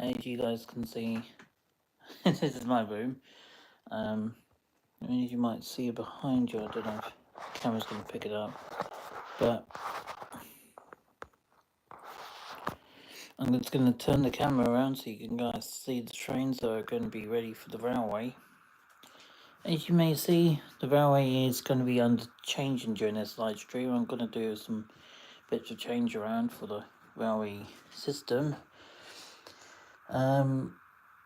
As you guys can see, this is my room. As you might see behind you, I don't know if the camera's going to pick it up, but I'm just going to turn the camera around so you can guys see the trains that are going to be ready for the railway. As you may see, the railway is going to be under changing during this live stream. I'm going to do some bits of change around for the railway system.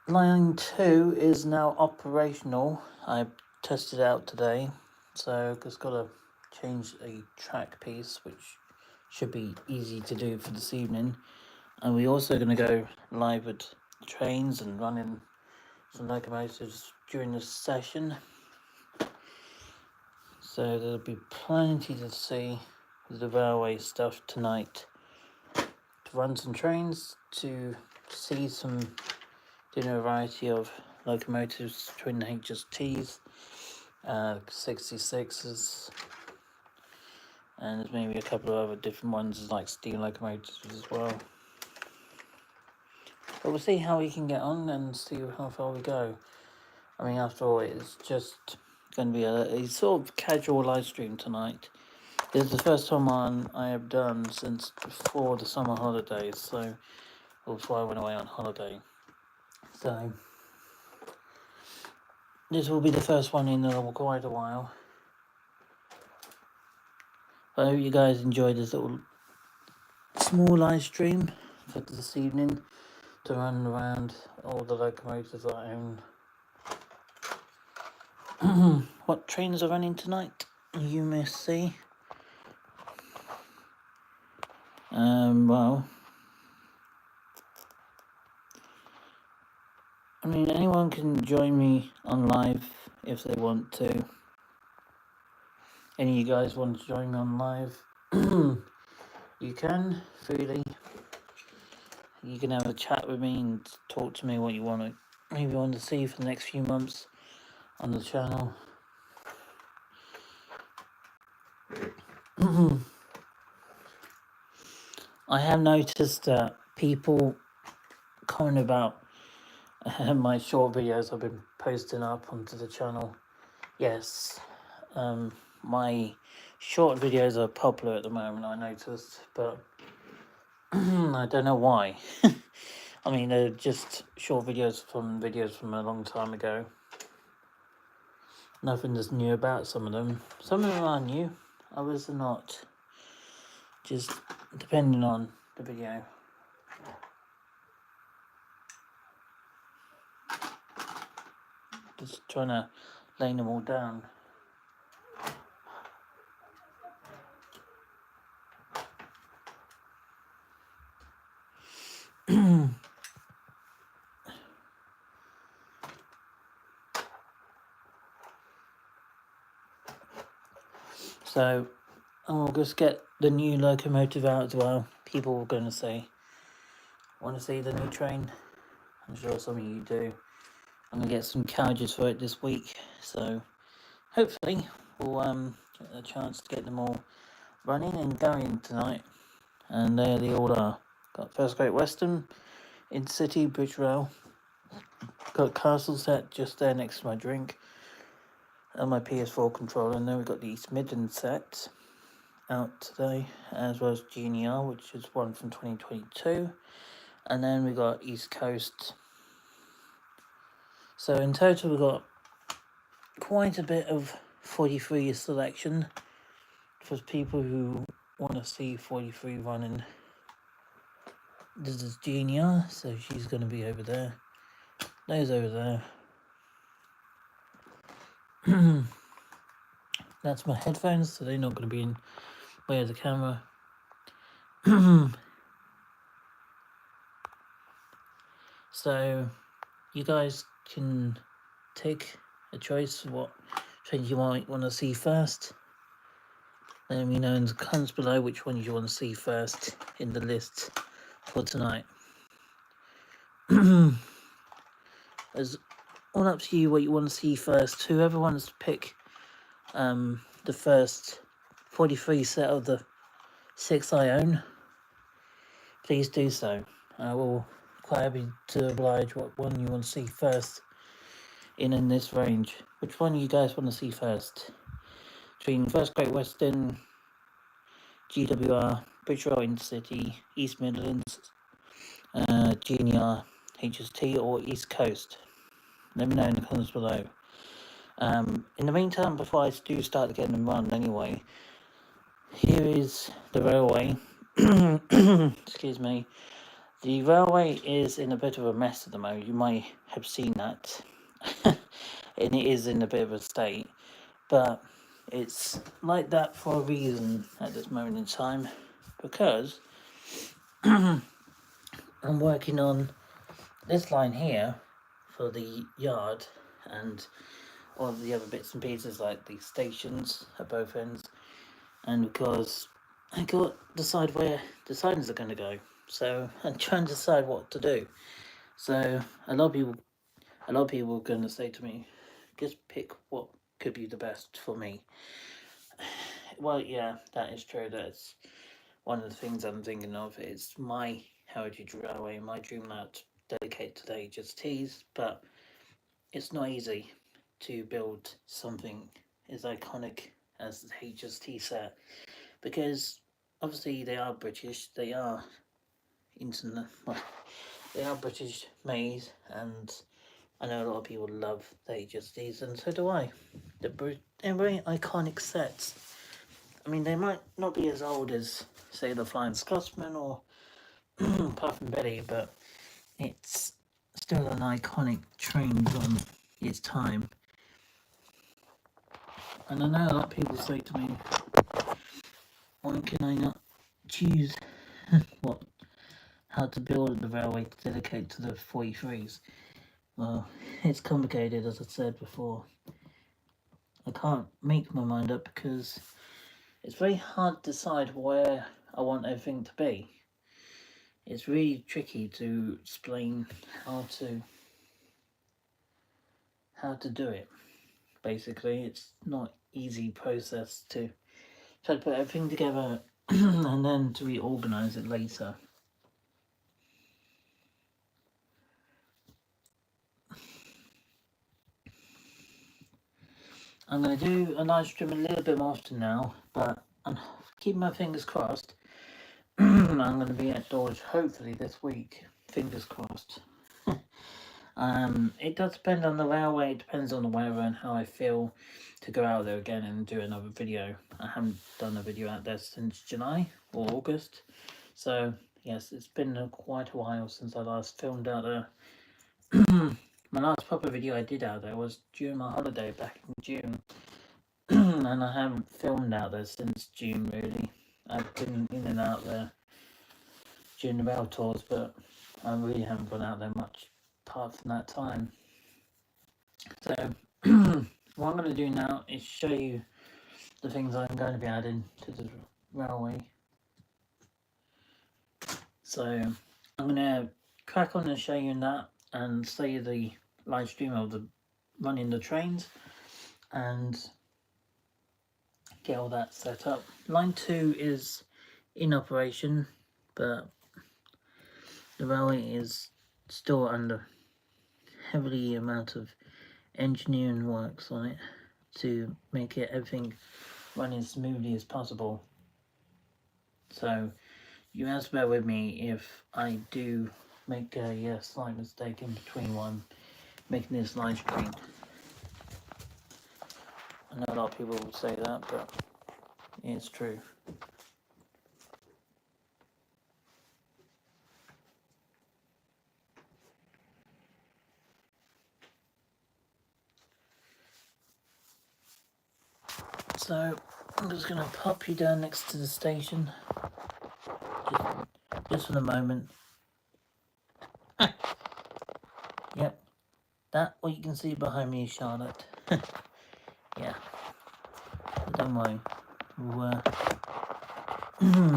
Line 2 is now operational. I tested it out today, so just got to change a track piece, which should be easy to do for this evening. And we're also going to go live with trains and running some locomotives during this session. So there'll be plenty to see with the railway stuff tonight. To run some trains, to see some, doing a variety of locomotives, twin HSTs, 66s, and there's maybe a couple of other different ones like steam locomotives as well. But we'll see how we can get on and see how far we go. I mean, after all, it's just going to be a sort of casual live stream tonight. This is the first time I have done since before the summer holidays, so before I went away on holiday. So this will be the first one in quite a while. I hope you guys enjoyed this little small live stream for this evening to run around all the locomotives that I own. What trains are running tonight? You may see. Well, I mean, anyone can join me on live if they want to. Any of you guys want to join me on live? You can, freely. You can have a chat with me and talk to me what you want to, maybe want to see for the next few months on the channel. I have noticed that people comment about my short videos I've been posting up onto the channel. Yes, my short videos are popular at the moment, I noticed, but I don't know why. I mean, they're just short videos from a long time ago. Nothing is new about some of them. Some of them are new, others are not. Just depending on the video. Just trying to lay them all down. So I'll just get the new locomotive out as well. People are going to say, want to see the new train? I'm sure some of you do. I'm going to get some carriages for it this week. So hopefully we'll get a chance to get them all running and going tonight. And there they all are. Got First Great Western, Intercity, Bridge Rail. Got Castle set just there next to my drink. And my PS4 controller. And then we've got the East Midlands set out today, as well as GNR, which is one from 2022. And then we got East Coast. So in total we've got quite a bit of 43 selection for people who want to see 43 running. This is GNR, so she's going to be over there. Those over there. That's my headphones, so they're not going to be in the way of the camera. So you guys can take a choice of what trains you might want to see first. Let me know in the comments below which ones you want to see first in the list for tonight. It's all up to you what you want to see first. Whoever wants to pick the first 43 set of the 6 I own, please do so. I will quite happy to oblige what one you want to see first in this range. Which one you guys want to see first? Between First Great Western, GWR, British Rail Intercity, East Midlands, GNR, HST, or East Coast? Let me know in the comments below. In the meantime, before I do start getting them run anyway, here is the railway. Excuse me. The railway is in a bit of a mess at the moment. You might have seen that. And it is in a bit of a state. But it's like that for a reason at this moment in time. Because I'm working on this line here for the yard and all of the other bits and pieces like the stations at both ends. And because I got to decide where the signs are going to go. So I'm trying to decide what to do. So a lot of people are going to say to me, just pick what could be the best for me. Well, yeah, that is true. That's one of the things I'm thinking of. It's my heritage railway, my dreamland dedicated to the HSTs, but it's not easy to build something as iconic as the HST set, because obviously they are British, they are they are British made, and I know a lot of people love the HSTs, and so do I. They're very iconic sets. I mean, they might not be as old as, say, the Flying Scotsman or Puff and Betty, but it's still an iconic train from its time. And I know a lot of people say to me, why can I not choose how to build the railway dedicated to the 43s? Well, it's complicated, as I said before. I can't make my mind up because it's very hard to decide where I want everything to be. It's really tricky to explain how to do it. Basically, it's not easy process to try to put everything together and then to reorganize it later. I'm going to do a live stream a little bit more often now, but I'm keeping my fingers crossed. I'm going to be at Dodge hopefully this week. Fingers crossed. It does depend on the railway, it depends on the weather and how I feel to go out there again and do another video. I haven't done a video out there since July or August. So, yes, it's been quite a while since I last filmed out there. My last proper video I did out there was during my holiday back in June. And I haven't filmed out there since June, really. I've been in and out there during the rail tours, but I really haven't gone out there much apart from that time. So, what I'm going to do now is show you the things I'm going to be adding to the railway. So, I'm going to crack on and show you that and show you the live stream of the running the trains and get all that set up. Line 2 is in operation, but the railway is still under heavily amount of engineering works on it to make it everything run as smoothly as possible. So you have to bear with me if I do make a slight mistake in between one making this live stream. I know a lot of people will say that, but it's true. So I'm just going to pop you down next to the station, just for the moment. Yep, that what you can see behind me is Charlotte. Yeah, but don't worry, we'll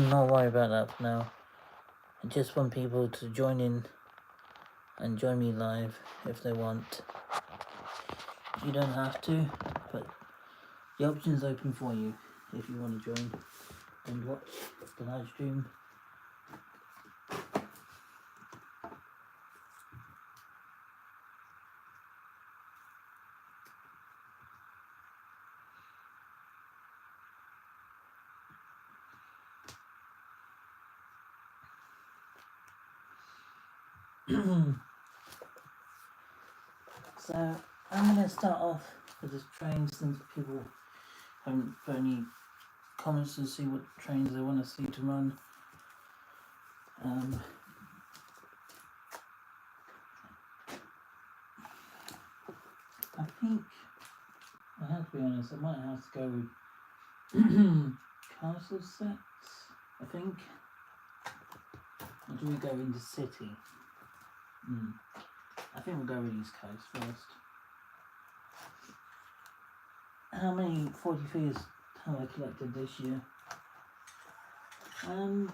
not worry about that for now. I just want people to join in and join me live if they want. You don't have to, but the option's open for you if you want to join and watch the live stream. So I'm going to start off with this train since people haven't put any comments to see what trains they want to see to run. I think, I have to be honest, I might have to go with castle sets, I think. Or do we go into city? I think we'll go with East Coast first. How many 43s have I collected this year? How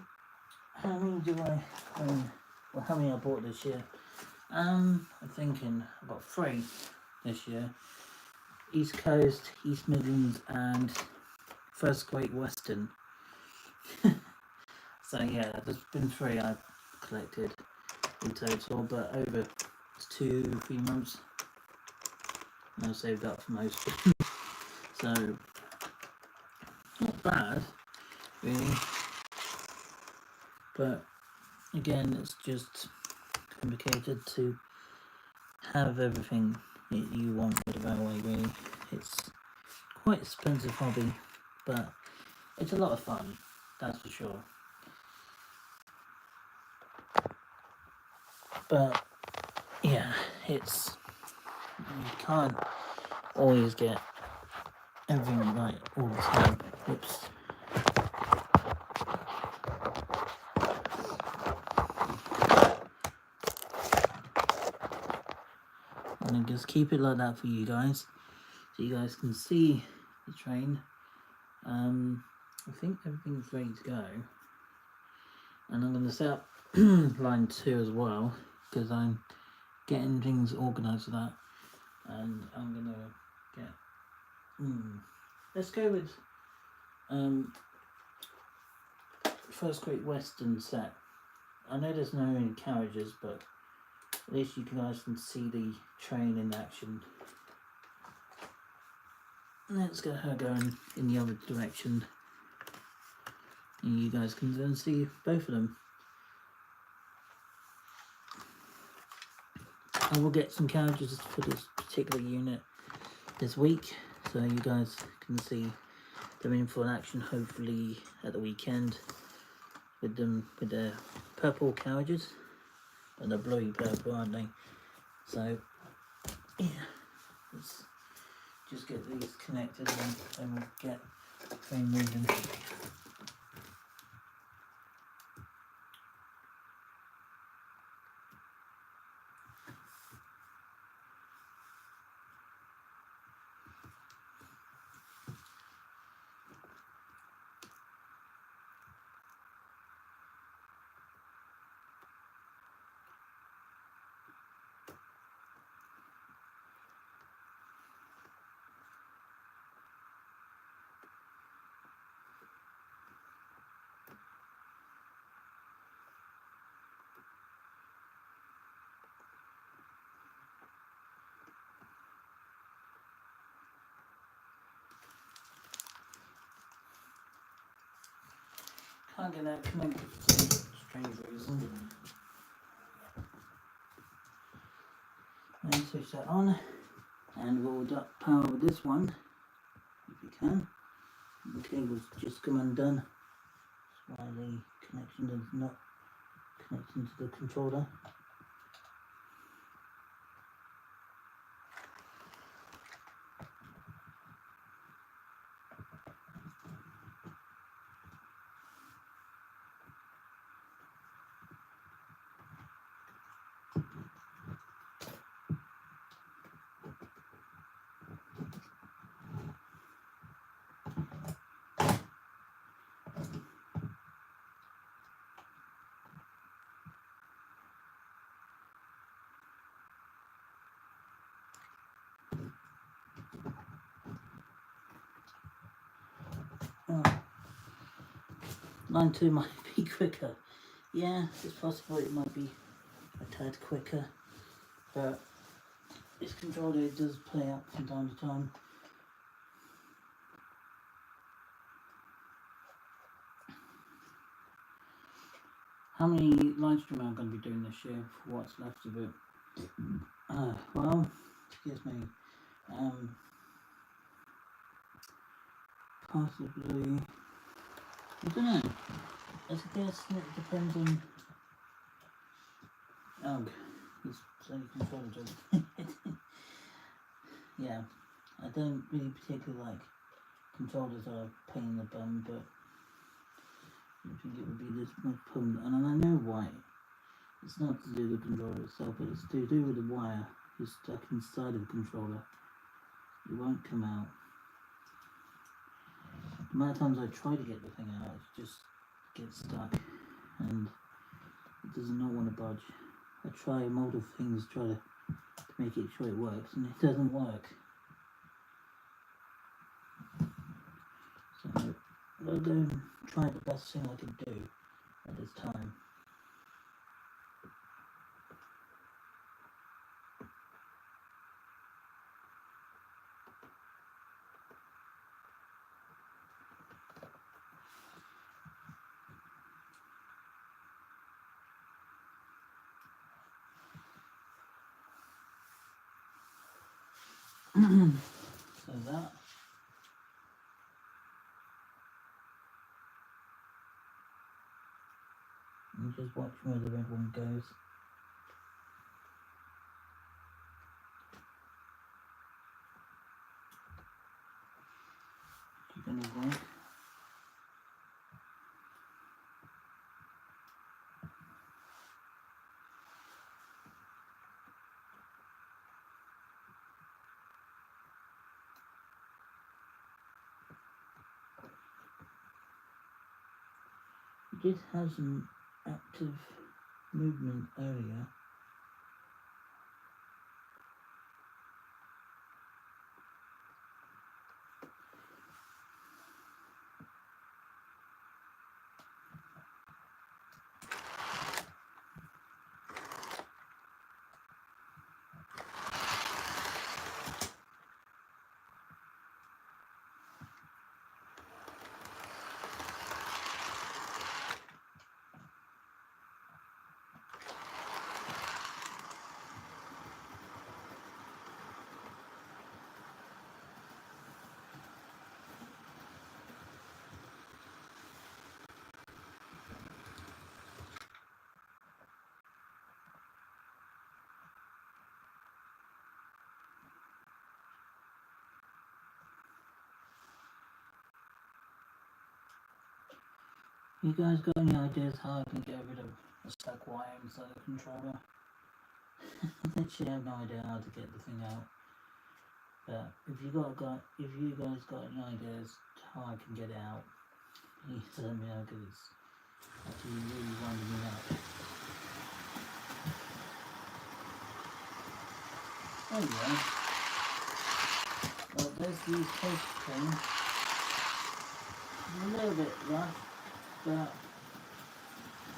many do I own? Well, how many I bought this year? I'm thinking I've got 3 this year. East Coast, East Midlands, and First Great Western. So yeah, there's been 3 I've collected in total, but over 2-3 months. And I saved up for most. So not bad, really. But again, it's just complicated to have everything that you want with the railway, really. It's quite expensive hobby, but it's a lot of fun, that's for sure. But yeah, it's, you can't always get everything right all the time. Oops. I'm gonna just keep it like that for you guys, so you guys can see the train. I think everything's ready to go, and I'm going to set up line 2 as well, because I'm getting things organised for that, and I'm going to get, let's go with First Great Western set. I know there's no any carriages, but at least you guys can see the train in action. Let's get her going in the other direction, and you guys can then see both of them. I will get some carriages for this particular unit this week, so you guys can see them in full action, hopefully at the weekend, with them with their purple carriages, and they're bluey purple, aren't they? So yeah, let's just get these connected and then we'll get the train moving. Can't get that connected for some strange reason. Then switch that on, and we'll power with this one, if you can. The cable's just come undone. That's why the connection is not connecting to the controller. Oh. Line 2 might be quicker. Yeah, it's possible it might be a tad quicker, but this controller does play up from time to time. how many live stream am I going to be doing this year for what's left of it? Well, excuse me. Possibly. I don't know. I guess it depends on. Oh, he's saying controller joke. Yeah, I don't really particularly like controllers are a pain in the bum, but I think it would be this much fun, and I know why. It's not to do with the controller itself, but it's to do with the wire. You're stuck inside of the controller. It won't come out. The amount of times I try to get the thing out, it just gets stuck, and it does not want to budge. I try multiple things, try to make it sure it works, and it doesn't work. So I'll go and try the best thing I can do at this time. So that. And just watch where the red one goes. You're gonna work. It just has an active movement area. You guys got any ideas how I can get rid of a stuck wire inside the controller? I actually have no idea how to get the thing out. But if you guys got any ideas how I can get it out, please let me know, because it's actually really winding me up. There you go. Well, there's the post thing. A little bit rough, but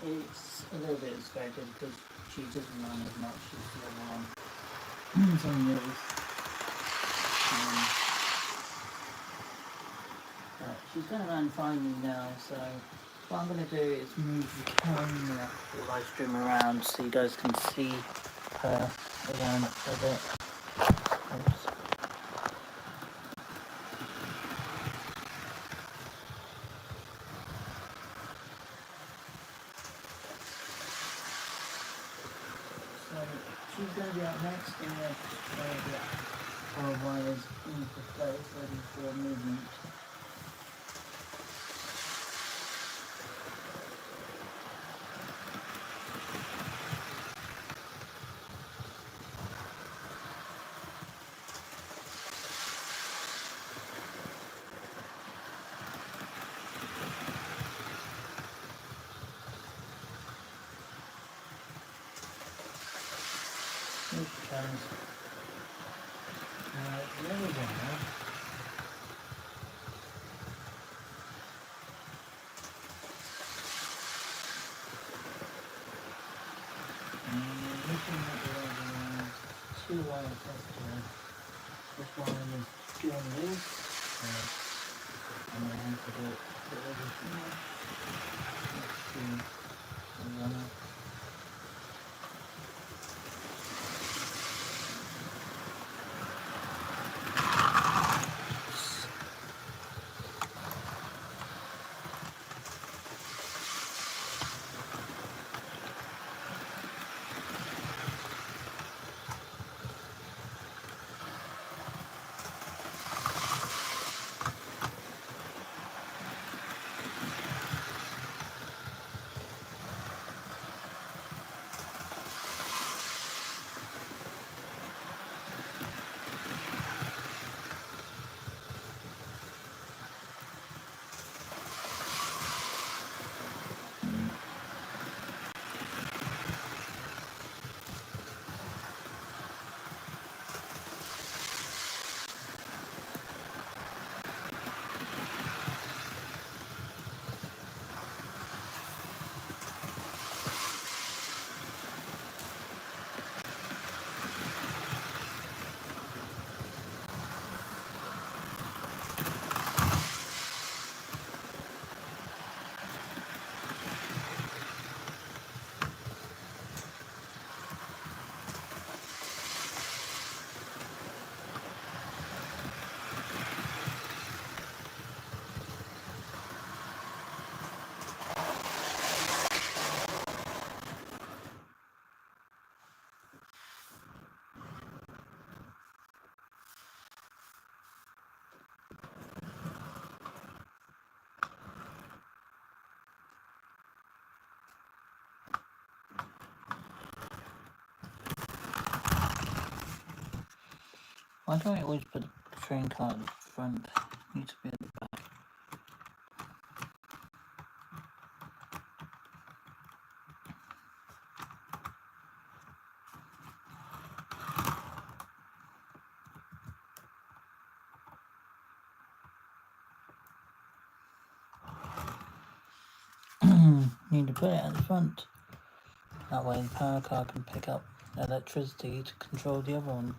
it's a little bit expected because she doesn't run as much as the other one. Some years. But she's going to run fine now, so what I'm going to do is move the camera, the live stream around so you guys can see her around a bit. Oops. So she's going to be up next, and we'll try to get our wires into place, ready for movement. Here she comes. There we go now. Looking at the other ones, two wires left here. This one is doing this. I'm going to have to do it over here. Let's see. Why do I always put the train car at the front? It needs to be at the back. Need to put it at the front. That way the power car can pick up electricity to control the other one.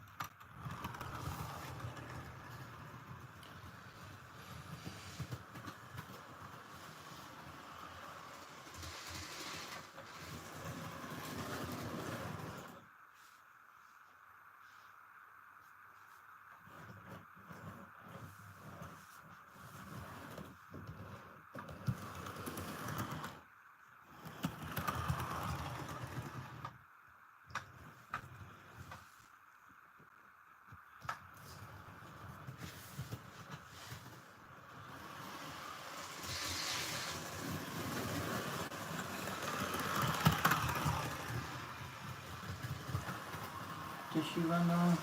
Does she run on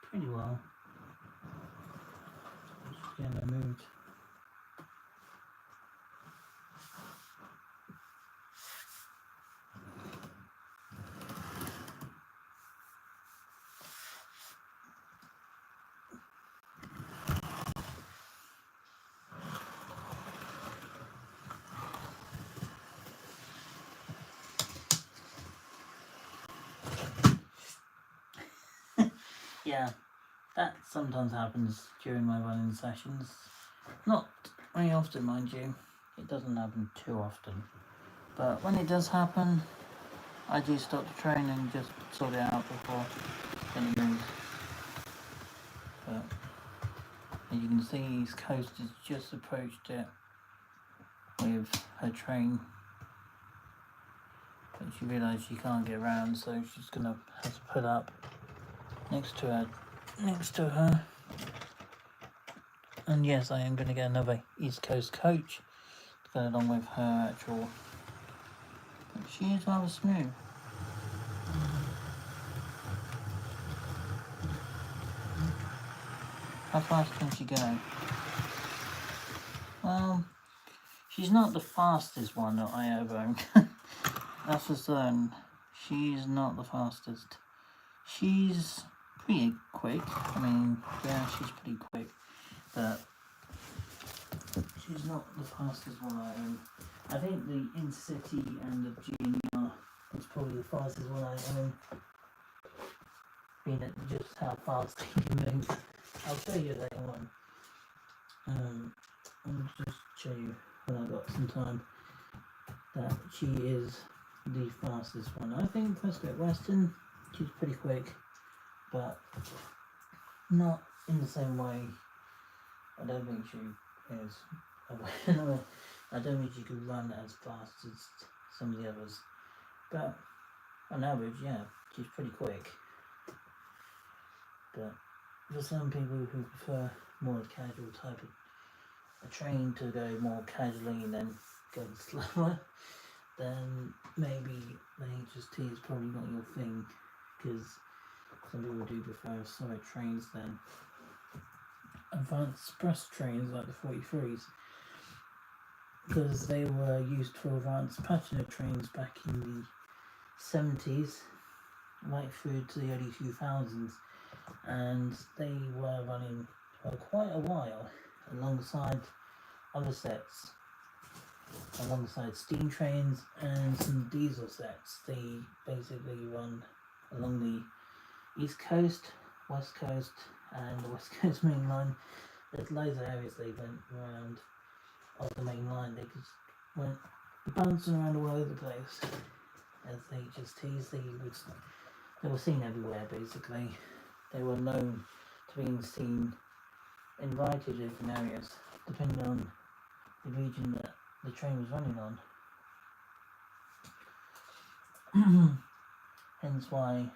pretty well? She's getting her mood. Yeah, that sometimes happens during my running sessions. Not very often, mind you. It doesn't happen too often. But when it does happen, I do stop the train and just sort it out before it moves. But as you can see, East Coast has just approached it with her train. But she realised she can't get around, so she's gonna have to put up next to her. And yes, I am gonna get another East Coast coach to go along with her actual. But she is rather smooth. How fast can she go? Well, she's not the fastest one that I ever owned. That's for certain. She's not the fastest. She's pretty quick. I mean, yeah, she's pretty quick. But she's not the fastest one I own. I think the Intercity and the GNR is probably the fastest one I own. Being at just how fast he moves. I'll show you later on. I'll just show you when I got some time, that she is the fastest one. I think First Great Western, she's pretty quick, but not in the same way. I don't think she is. I don't think she could run as fast as some of the others, but on average, yeah, she's pretty quick. But for some people who prefer more casual type of a train to go more casually and then go slower, then maybe the HST is probably not your thing, because some people do prefer slower trains than advanced express trains like the 43s, because they were used for advanced passenger trains back in the 70s right through to the early 2000s, and they were running for quite a while alongside other sets, alongside steam trains and some diesel sets. They basically run along the East Coast, West Coast and the West Coast main line. There's loads of areas they went around of the main line. They just went bouncing around all over the place as HSTs. They were seen everywhere basically. They were known to being seen in a variety of different areas, depending on the region that the train was running on. Hence why,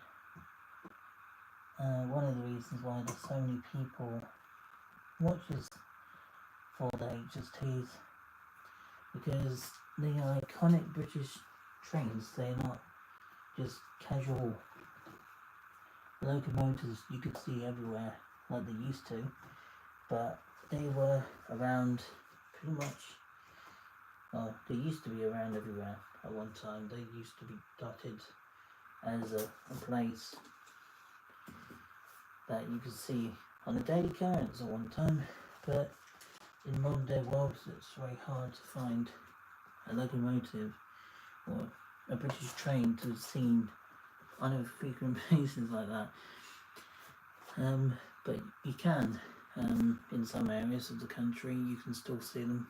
one of the reasons why there's so many people watches for the HSTs, because they are iconic British trains. They're not just casual locomotives you could see everywhere like they used to, but they were around pretty much, well, they used to be around everywhere at one time. They used to be dotted as a place that you could see on a daily occurrence at one time, but in modern day world it's very hard to find a locomotive or a British train to be seen on a frequent basis like that. But you can, in some areas of the country you can still see them.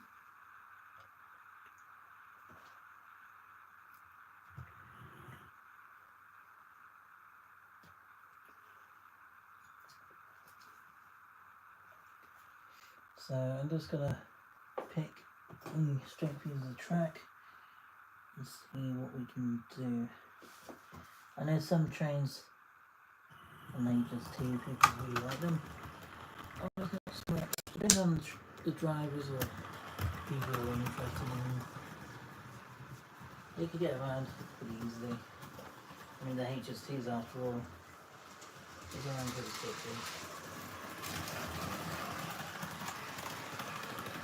So I'm just gonna pick the straight piece of the track and see what we can do. I know some trains on HST, people really like them. Depending on the drivers or people who are interested in them, they could get around pretty easily. I mean, the HSTs after all, they go around pretty quickly.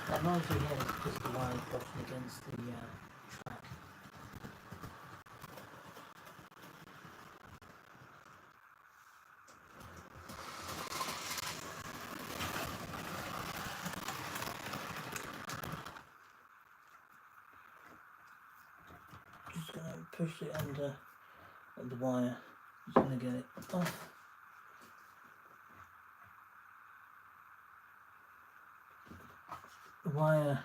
That noise we hear is just the wires brushing against the track. Just going to push it under the wire. Just going to get it off. The wire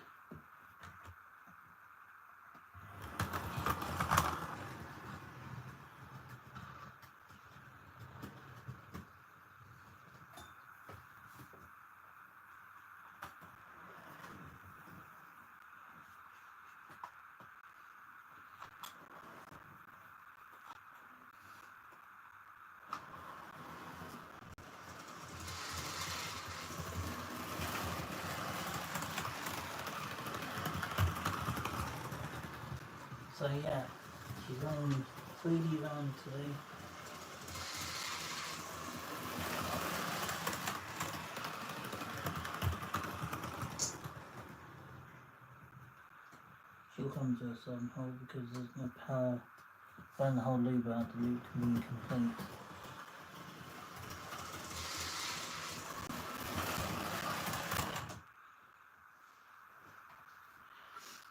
so yeah, she's running 3D round today. She'll come to a sudden halt because there's no power. Run the whole loop out, the loop can be incomplete.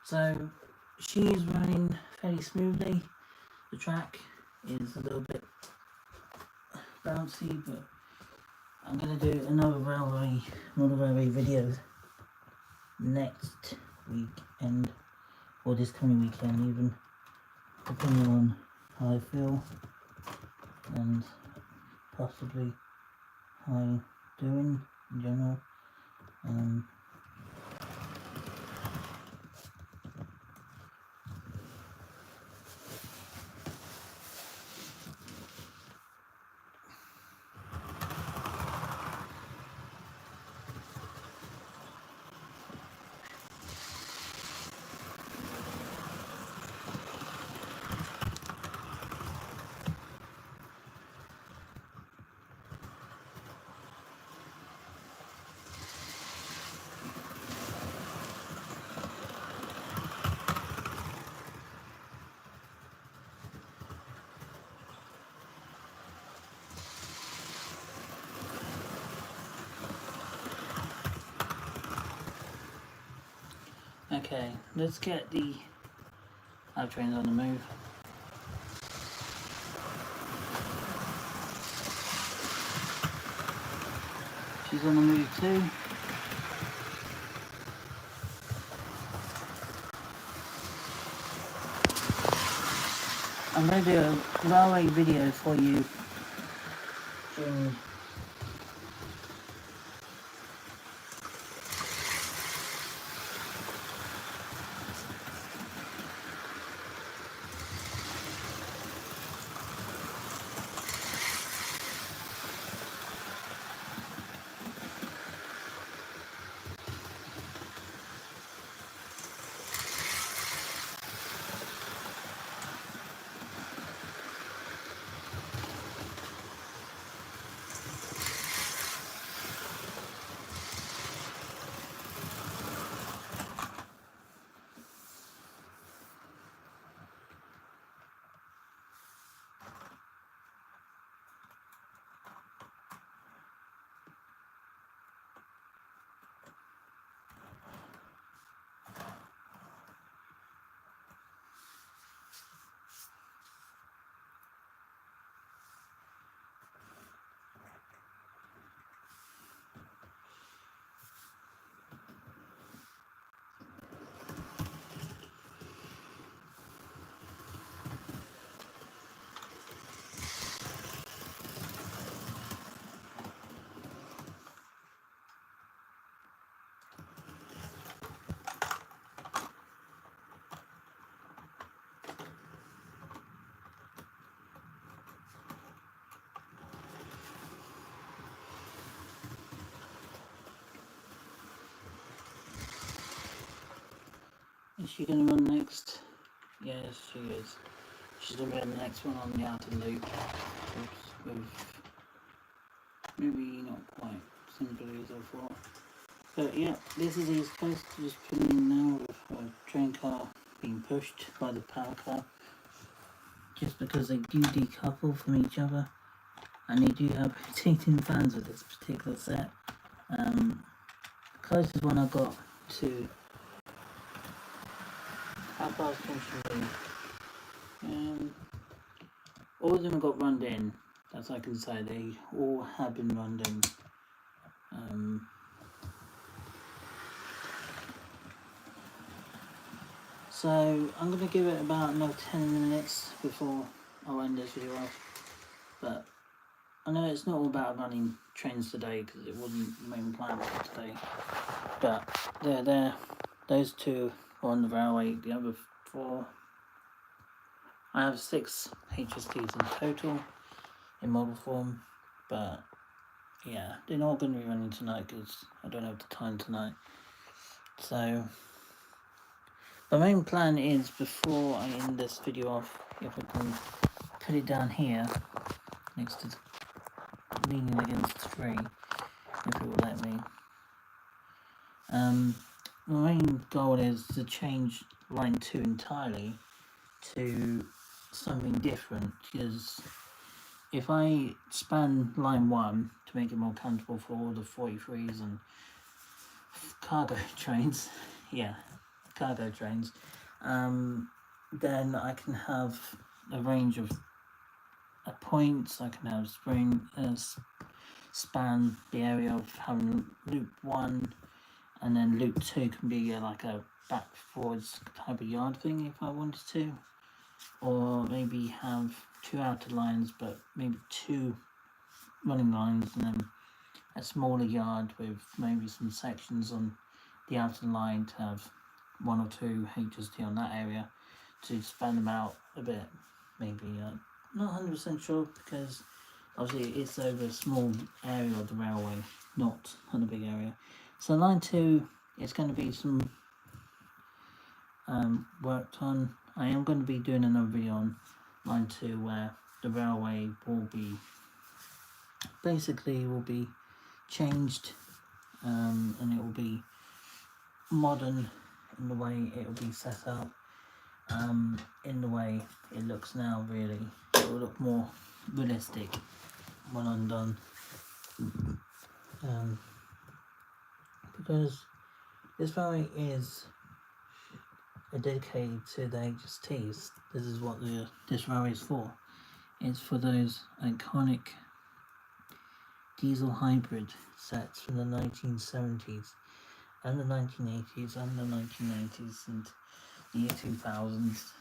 So she is running fairly smoothly. The track is a little bit bouncy, but I'm going to do another railway video next weekend, or this coming weekend even, depending on how I feel and possibly how I'm doing in general. Okay, let's get the trains on the move. She's on the move too. I'm going to do a railway video for you in Is she going to run next? Yes, she is. She's going to be on the next one on the outer loop. Oops, with maybe not quite simply as I thought. But yeah, this is East Coast, just putting in now with a train car being pushed by the power car. Just because they do decouple from each other, and they do have rotating fans with this particular set. The closest one I got to how fast Junction Lee. All of them have got runned in. That's all I can say. They all have been runned in. So I'm going to give it about another 10 minutes before I'll end this video off. But I know it's not all about running trains today because it wasn't the main plan for today. But they're there. Those two are on the railway. The other 4. I have 6 HSTs in total in model form. But yeah, they're not going to be running tonight because I don't have the time tonight. So the main plan is, before I end this video off, if I can put it down here next to leaning against the tree, if it will let me. The main goal is to change line 2 entirely to something different, because if I span line 1 to make it more comfortable for all the 43s and cargo trains, cargo trains, then I can have a range of points. I can have span the area of having loop 1, and then loop 2 can be like a back forwards type of yard thing if I wanted to, or maybe have 2 outer lines but maybe 2 running lines and then a smaller yard with maybe some sections on the outer line to have 1 or 2 HST on that area to span them out a bit. Maybe not 100% sure, because obviously it's over a small area of the railway, not on a big area. So line 2 is going to be some worked on. I am going to be doing another video on line 2 where the railway will be changed, and it will be modern in the way it will be set up, in the way it looks now. Really, it will look more realistic when I'm done, because this railway is dedicated to the HSTs. This is what this railway is for. It's for those iconic diesel hybrid sets from the 1970s and the 1980s and the 1990s and the year 2000s.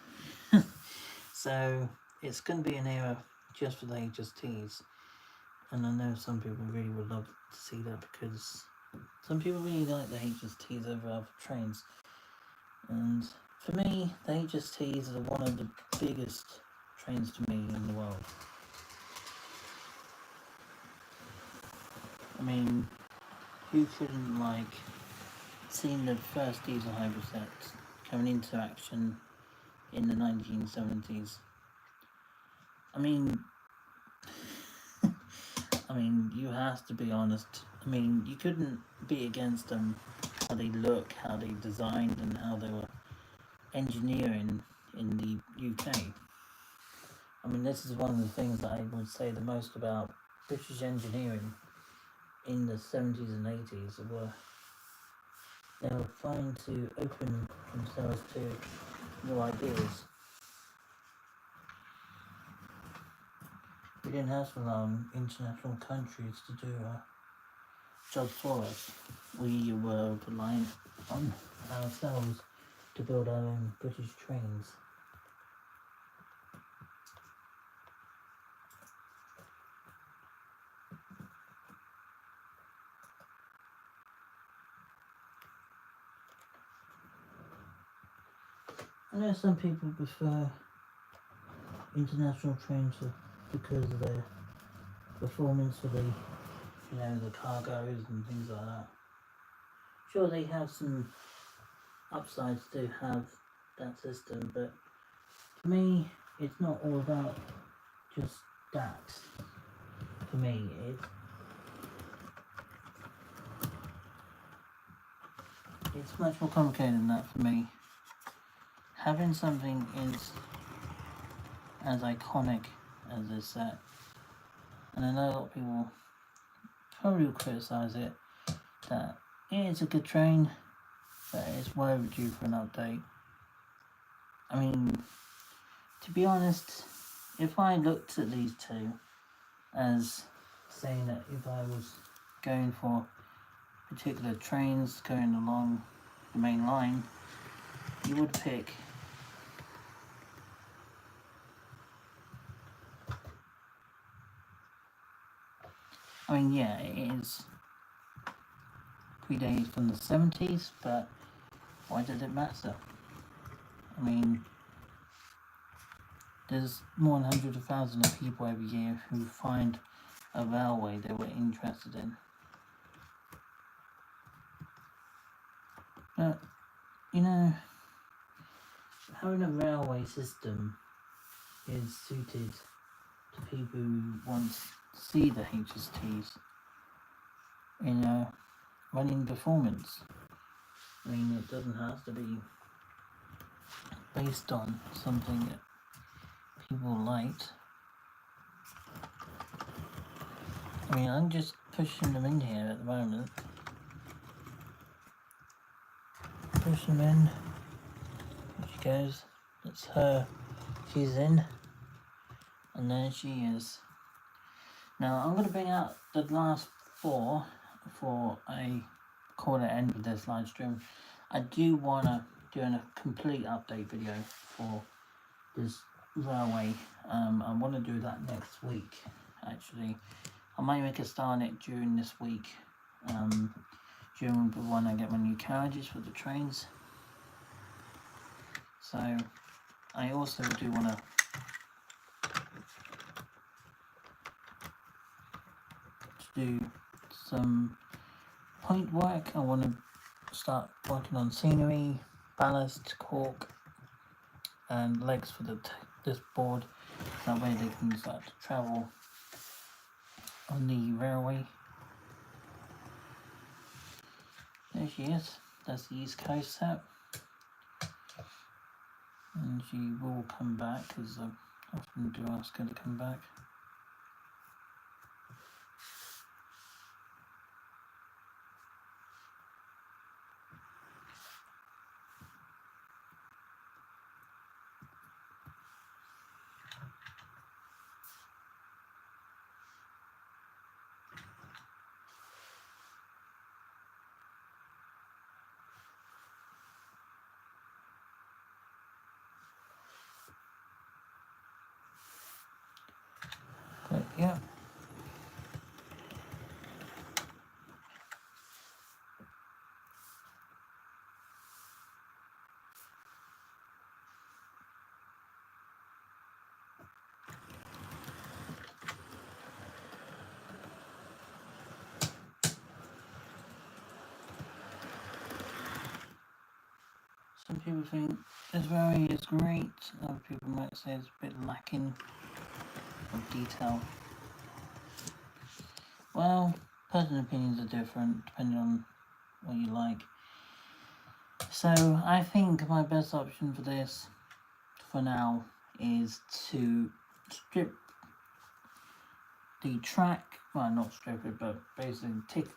So it's going to be an era just for the HSTs, and I know some people really would love to see that, because some people really like the HSTs over other trains. And for me, the HSTs are one of the biggest trains to me in the world. I mean, who couldn't like seeing the first diesel hybrid sets coming into action in the 1970s? I mean, you have to be honest. I mean, you couldn't be against them, how they look, how they designed, and how they were engineering in the UK. I mean, this is one of the things that I would say the most about British engineering in the 70s and 80s. They were trying to open themselves to new ideas. We didn't have to rely on international countries to do jobs for us. We were reliant on ourselves to build our own British trains. I know some people prefer international trains because of their performance for the cargoes and things like that. Sure, they have some upsides to have that system, but for me, it's not all about just that. For me, it's much more complicated than that for me. Having something is as iconic as this set, and I know a lot of people probably will criticise it, that it's a good train, but it's way overdue for an update. I mean, to be honest, if I looked at these two as saying that if I was going for particular trains going along the main line, you would pick it is predated from the 70s, but why does it matter? I mean, there's more than hundreds of thousands of people every year who find a railway they were interested in. But, having a railway system is suited to people who want to see the HSTs in a running performance. I mean, it doesn't have to be based on something that people liked. I mean, I'm just pushing them in here at the moment. Push them in. There she goes. That's her. She's in. And there she is. Now, I'm going to bring out the last 4 before I call it end with this live stream. I do want to doing a complete update video for this railway. I want to do that next week, actually. I might make a start on it during this week, during when I get my new carriages for the trains. So I also do want to do some point work. I want to start working on scenery, ballast, cork, and legs for this board. That way they can start to travel on the railway. There she is. That's the East Coast set. And she will come back, because I often do ask her to come back. But yeah. Some people think this railway is great, other people might say it's a bit lacking of detail. Well, personal opinions are different depending on what you like. So I think my best option for this, for now, is to strip the track, well, not strip it, but basically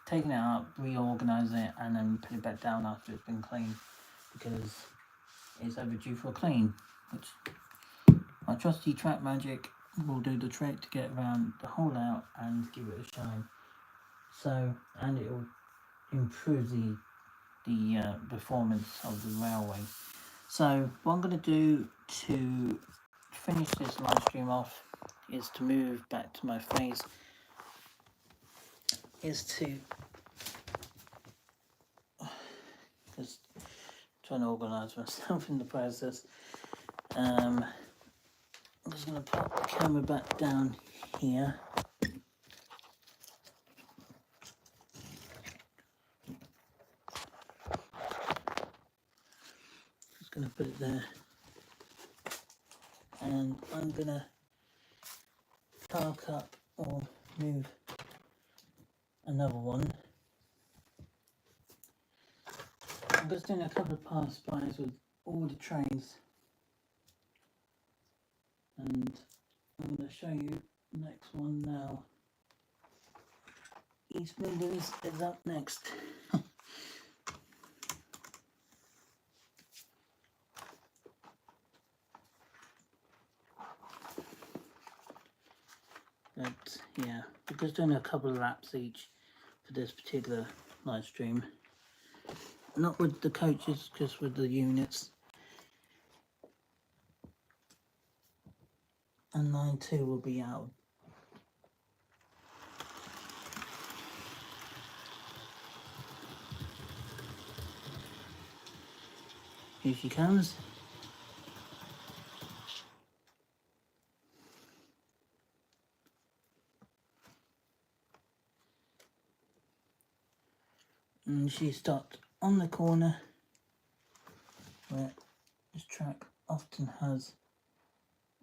taking it up, reorganise it, and then put it back down after it's been cleaned, because it's overdue for a clean, which my trusty Track Magic will do the trick to get around the whole layout and give it a shine. So, and it will improve the performance of the railway. So what I'm going to do to finish this live stream off is to move back to my face, is to just trying to organise myself in the process. I'm just going to put the camera back down here. Just going to put it there, and I'm going to park up or move another one. I'm just doing a couple of pass-bys with all the trains, and I'm going to show you the next one now. East Midlands is up next. But yeah, we're just doing a couple of laps each for this particular live stream. Not with the coaches, just with the units. And line 2 will be out. Here she comes. And she stopped on the corner where this track often has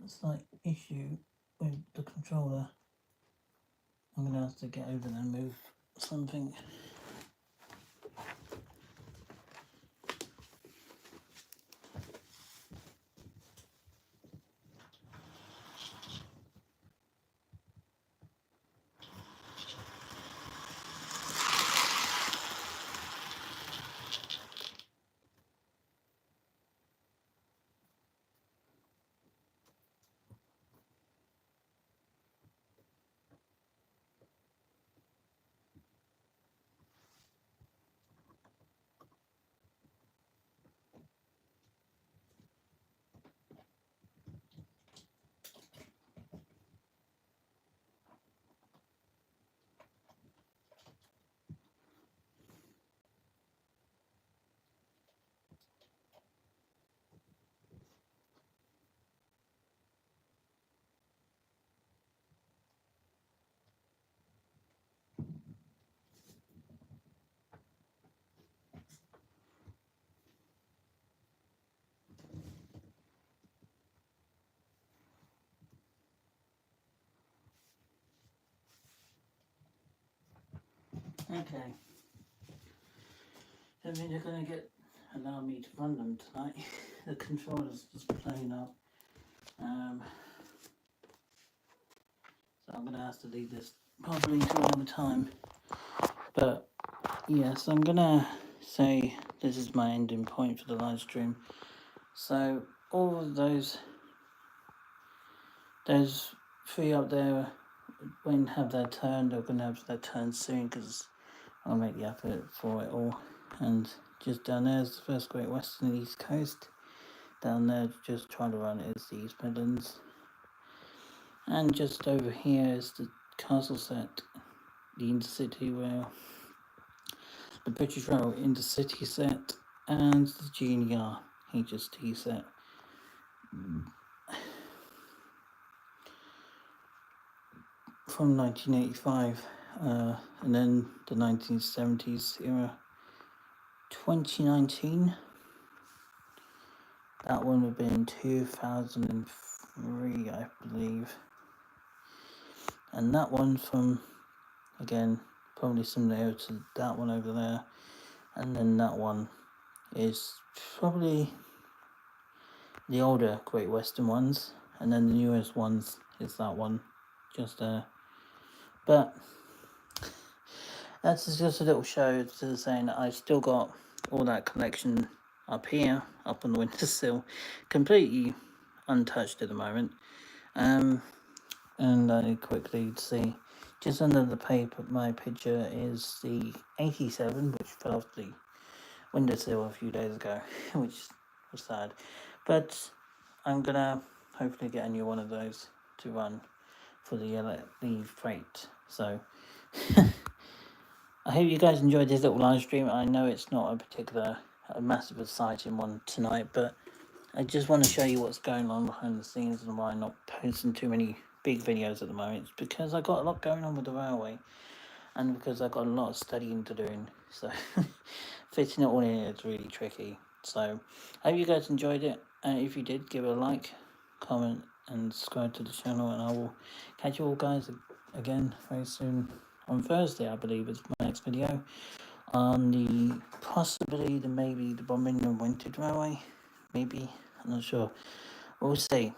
a slight issue with the controller. I'm going to have to get over there and move something. Okay. I mean, they're going to allow me to run them tonight. The controller's just playing up. So I'm going to have to leave this probably to another time. But yes, I'm going to say this is my ending point for the live stream. So all of those three up there, when have their turn, they're going to have their turn soon because I'll make the effort for it all. And just down there is the First Great Western East Coast. Down there, just trying to run, is the East Midlands. And just over here is the Castle set, the Intercity Rail, the British Rail Intercity set, and the GNR HST set. From 1985, and then the 1970s era. 2019, that one would have been 2003, I believe. And that one from, again, probably similar to that one over there. And then that one is probably the older Great Western ones. And then the newest ones is that one just there. But that's just a little show to saying that I've still got all that collection up here, up on the windowsill, completely untouched at the moment. And I quickly see, just under the paper, my picture is the 87, which fell off the windowsill a few days ago, which was sad. But I'm gonna hopefully get a new one of those to run for the freight. So I hope you guys enjoyed this little live stream. I know it's not a massive exciting one tonight, but I just want to show you what's going on behind the scenes and why I'm not posting too many big videos at the moment. It's because I got a lot going on with the railway, and because I got a lot of studying to do, so fitting it all in is really tricky. So I hope you guys enjoyed it, and if you did, give it a like, comment, and subscribe to the channel, and I will catch you all guys again very soon. On Thursday, I believe, is my next video on maybe the Birmingham Wintered Railway. Maybe, I'm not sure. We'll see.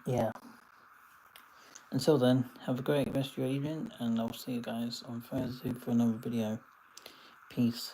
Yeah. Until then, have a great rest of your evening, and I'll see you guys on Thursday for another video. Peace.